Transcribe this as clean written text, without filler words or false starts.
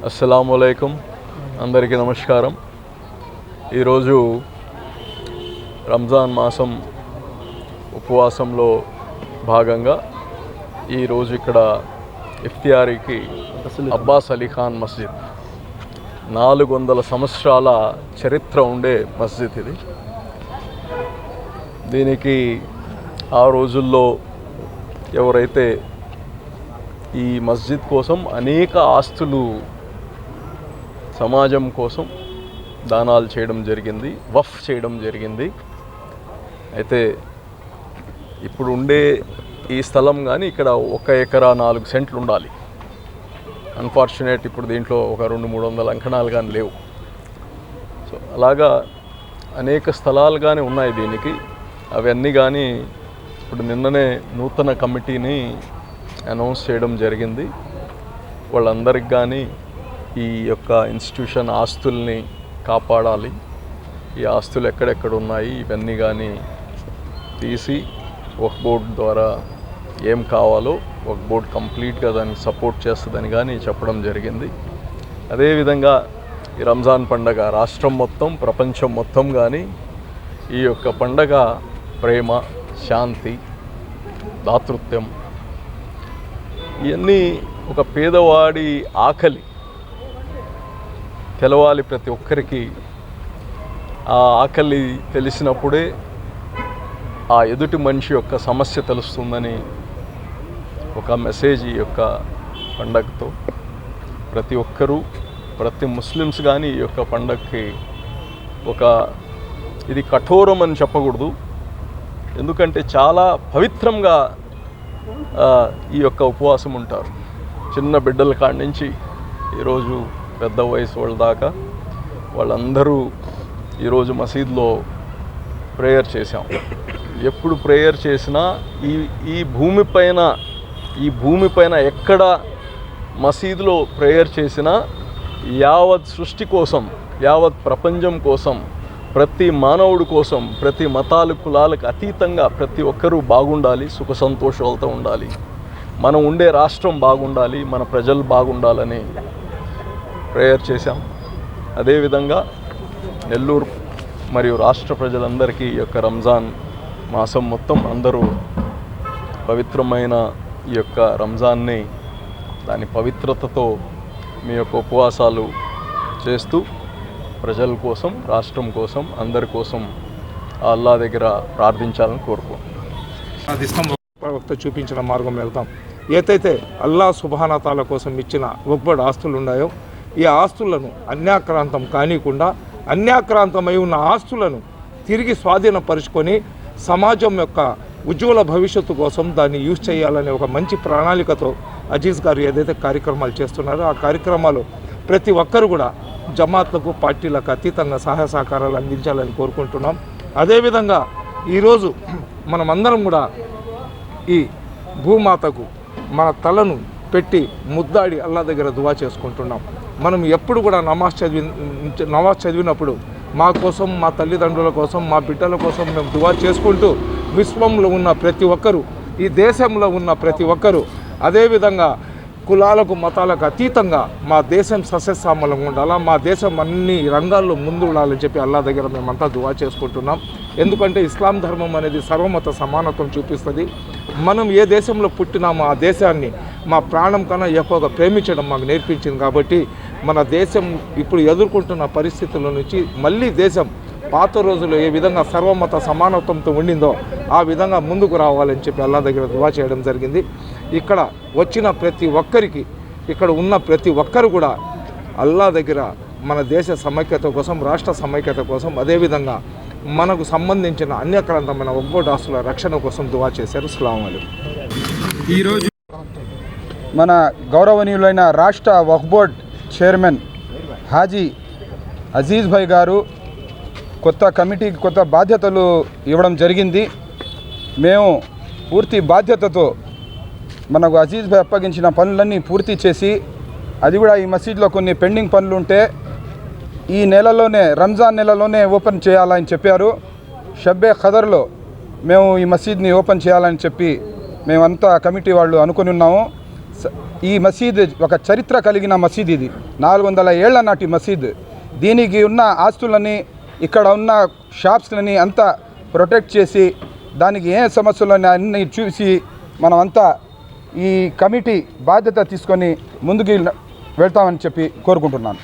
అస్సలాముఅలైకుం, అందరికీ నమస్కారం. ఈరోజు రంజాన్ మాసం ఉపవాసంలో భాగంగా ఈరోజు ఇక్కడ ఇఫ్తియారీకి అబ్బాస్ అలీ ఖాన్ మస్జిద్ 400 సంవత్సరాల చరిత్ర ఉండే మస్జిద్ ఇది. దీనికి ఆ రోజుల్లో ఎవరైతే ఈ మస్జిద్ కోసం అనేక ఆస్తులు సమాజం కోసం దానాలు చేయడం జరిగింది, వఫ్ చేయడం జరిగింది. అయితే ఇప్పుడు ఉండే ఈ స్థలం కానీ ఇక్కడ 1 ఎకరా 4 సెంట్లు ఉండాలి. అన్ఫార్చునేట్ ఇప్పుడు దీంట్లో ఒక 200-300 అంకణాలు కానీ లేవు. సో అలాగా అనేక స్థలాలు కానీ ఉన్నాయి దీనికి. అవన్నీ కానీ ఇప్పుడు నిన్ననే నూతన కమిటీని అనౌన్స్ చేయడం జరిగింది. వాళ్ళందరికి కానీ ఈ యొక్క ఇన్స్టిట్యూషన్ ఆస్తుల్ని కాపాడాలి, ఈ ఆస్తులు ఎక్కడెక్కడ ఉన్నాయి ఇవన్నీ కానీ తీసి వక్ఫ్ బోర్డ్ ద్వారా ఏం కావాలో వక్ఫ్ బోర్డ్ కంప్లీట్గా దాన్ని సపోర్ట్ చేస్తుందని కానీ చెప్పడం జరిగింది. అదేవిధంగా ఈ రంజాన్ పండగ రాష్ట్రం మొత్తం, ప్రపంచం మొత్తం కానీ ఈ యొక్క పండగ ప్రేమ, శాంతి, దాతృత్వం ఇవన్నీ ఒక పేదవాడి ఆకలి తెలవాలి. ప్రతి ఒక్కరికి ఆ ఆకలి తెలిసినప్పుడే ఆ ఎదుటి మనిషి యొక్క సమస్య తెలుస్తుందని ఒక మెసేజ్ ఈ యొక్క పండగతో ప్రతి ఒక్కరూ, ప్రతి ముస్లిమ్స్ కానీ ఈ యొక్క పండగకి ఇది కఠోరం అని చెప్పకూడదు, ఎందుకంటే చాలా పవిత్రంగా ఈ యొక్క ఉపవాసం ఉంటారు. చిన్న బిడ్డల కాడి నుంచి ఈరోజు పెద్ద వయసు వాళ్ళ దాకా వాళ్ళందరూ ఈరోజు మసీదులో ప్రేయర్ చేశాం. ఎప్పుడు ప్రేయర్ చేసినా ఈ భూమిపైన ఎక్కడ మసీదులో ప్రేయర్ చేసినా యావత్ సృష్టి కోసం, యావత్ ప్రపంచం కోసం, ప్రతి మానవుడి కోసం, ప్రతి మతాలు కులాలకు అతీతంగా ప్రతి ఒక్కరూ బాగుండాలి, సుఖ సంతోషాలతో ఉండాలి, మనం ఉండే రాష్ట్రం బాగుండాలి, మన ప్రజలు బాగుండాలని ప్రేయర్ చేశాం. అదేవిధంగా నెల్లూరు మరియు రాష్ట్ర ప్రజలందరికీ ఈ యొక్క రంజాన్ మాసం మొత్తం అందరూ పవిత్రమైన ఈ యొక్క రంజాన్ని దాని పవిత్రతతో మీ యొక్క ఉపవాసాలు చేస్తూ ప్రజల కోసం, రాష్ట్రం కోసం, అందరి కోసం అల్లా దగ్గర ప్రార్థించాలని కోరుకుంటున్నాను. ప్రవక్త చూపించిన మార్గం వెళ్తాం. ఏదైతే అల్లా సుబ్హానా తాలా కోసం ఇచ్చిన వక్ఫ్ ఆస్తులు ఉన్నాయో ఈ ఆస్తులను అన్యాక్రాంతం కానికుండా అన్యాక్రాంతమై ఉన్న ఆస్తులను తిరిగి స్వాధీనపరుచుకొని సమాజం యొక్క ఉజ్వల భవిష్యత్తు కోసం దాన్ని యూజ్ చేయాలనే ఒక మంచి ప్రణాళికతో అజీజ్ గారు ఏదైతే కార్యక్రమాలు చేస్తున్నారో ఆ కార్యక్రమాలు ప్రతి ఒక్కరు కూడా జమాత్లకు పార్టీలకు అతీతంగా సహాయ సహకారాలు అందించాలని కోరుకుంటున్నాం. అదేవిధంగా ఈరోజు మనమందరం కూడా ఈ భూమాతకు మన తలను పెట్టి ముద్దాడి అల్లా దగ్గర దువా చేసుకుంటున్నాం. మనం ఎప్పుడు కూడా నమాజ్ చదివినప్పుడు మా కోసం, మా తల్లిదండ్రుల కోసం, మా బిడ్డల కోసం మేము దువా చేసుకుంటూ విశ్వంలో ఉన్న ప్రతి ఒక్కరూ, ఈ దేశంలో ఉన్న ప్రతి ఒక్కరూ, అదేవిధంగా కులాలకు మతాలకు అతీతంగా మా దేశం సస్యశ్యామలంగా ఉండాలా, మా దేశం అన్ని రంగాల్లో ముందు ఉండాలని చెప్పి అల్లా దగ్గర మేమంతా దువా చేసుకుంటున్నాం. ఎందుకంటే ఇస్లాం ధర్మం అనేది సర్వమత సమానత్వం చూపిస్తుంది. మనం ఏ దేశంలో పుట్టినామో ఆ దేశాన్ని మా ప్రాణం కన్నా ఎక్కువగా ప్రేమించడం మాకు నేర్పించింది. కాబట్టి మన దేశం ఇప్పుడు ఎదుర్కొంటున్న పరిస్థితుల నుంచి మళ్ళీ దేశం పాత రోజుల్లో ఏ విధంగా సర్వమత సమానత్వంతో ఉండిందో ఆ విధంగా ముందుకు రావాలని చెప్పి అల్లా దగ్గర దువా చేయడం జరిగింది. ఇక్కడ వచ్చిన ప్రతి ఒక్కరికి, ఇక్కడ ఉన్న ప్రతి ఒక్కరు కూడా అల్లా దగ్గర మన దేశ సమైక్యత కోసం, రాష్ట్ర సమైక్యత కోసం, అదేవిధంగా మనకు సంబంధించిన అన్యక్రాంతమైన వక్ఫ్ ఆస్తుల రక్షణ కోసం దువా చేశారు. అస్సలాము అలైకుం. ఈరోజు మన గౌరవనీయులైన రాష్ట్ర వక్ఫ్ బోర్డ్ చైర్మన్ హాజీ అజీజ్ భాయ్ గారు కొత్త కమిటీకి కొత్త బాధ్యతలు ఇవ్వడం జరిగింది. మేము పూర్తి బాధ్యతతో మనకు అజీజ్ భాయ్ అప్పగించిన పనులన్నీ పూర్తి చేసి, అది కూడా ఈ మసీద్లో కొన్ని పెండింగ్ పనులు ఉంటే ఈ నెలలోనే, రంజాన్ నెలలోనే ఓపెన్ చేయాలని చెప్పారు. షబ్బే ఖదర్లో మేము ఈ మసీద్ని ఓపెన్ చేయాలని చెప్పి మేమంతా కమిటీ వాళ్ళు అనుకుని ఉన్నాము. ఈ మసీద్ ఒక చరిత్ర కలిగిన మసీద్, ఇది 400 ఏళ్ల నాటి మసీద్. దీనికి ఉన్న ఆస్తులని, ఇక్కడ ఉన్న షాప్స్లని అంతా ప్రొటెక్ట్ చేసి, దానికి ఏ సమస్యలని అన్నీ చూసి మనమంతా ఈ కమిటీ బాధ్యత తీసుకొని ముందుకు వెళ్తామని చెప్పి కోరుకుంటున్నాను.